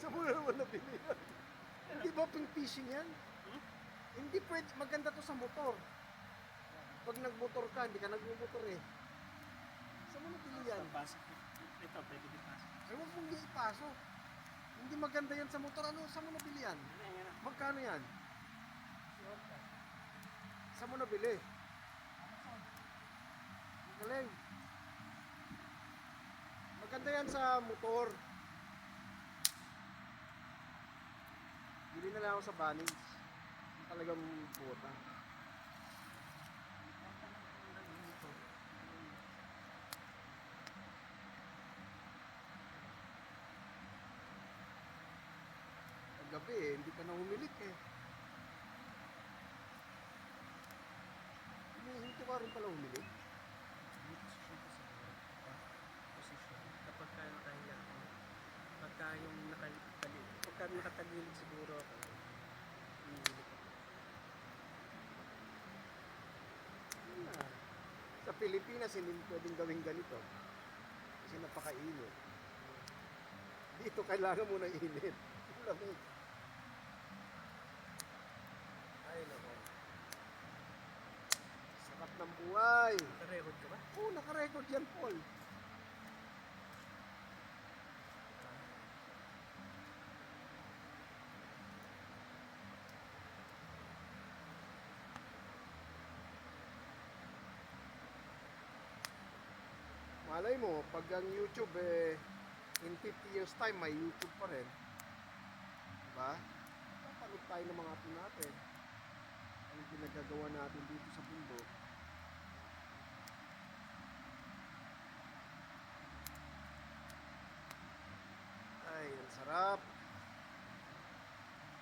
Saan mo na naman nabili yan? Hindi ba pang fishing yan? Hmm? Hindi pwede, maganda to sa motor. Pag nagmotor ka, hindi ka nagmumotor eh. Saan mo nabili yan? Pasok. Ito, pwede din pasok. Ay, huwag mong ipasok. Hindi maganda yan sa motor. Ano, saan mo nabili yan? Ayan na. Magkano yan? Saan mo nabili? Galing. Maganda yan sa motor. Bili na lang ako sa Bunnings. Talagang puta. Gabi eh, hindi ka na humilik eh. Hindi ka rin pala humilik. Position. Kapag kaya nakahiya ako. Pagka yung pagka nakatagilid siguro ako. Hihilip ako. Ah, sa Pilipinas, hindi pwedeng gawing ganito. Kasi napakainit. Dito kailangan mo ng init. Lamig. Ay, nako. Sarap ng buhay. Naka-record ka ba? Oo, nakarecord yan, Paul. Malay mo, pag ang YouTube in 50 years time, may YouTube pa rin. Diba? Papanood tayo ng mga apo natin. Ang pinagagawa natin dito sa bundok. Ay, ang sarap.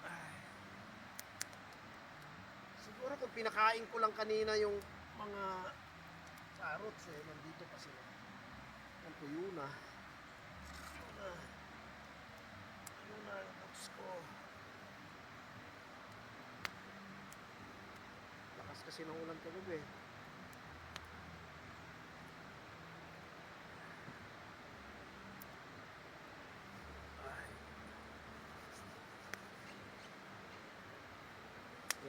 Ay. Siguro kung pinakain ko lang kanina yung mga carrots nandito pa sila. Ang tuyo na. Ano na yung oats ko. Lakas kasi ng ulan kagabi. Ay.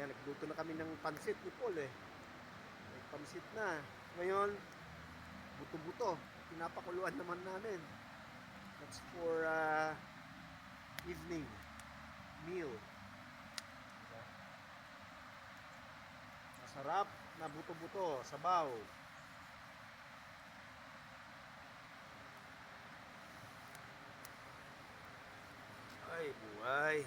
Yan, nagluto na kami ng pansit ni Paul eh. May pansit na. Ngayon, buto-buto. Pinapakuluan naman namin. That's for evening meal. Masarap na buto-buto, sabaw. Ay, buhay.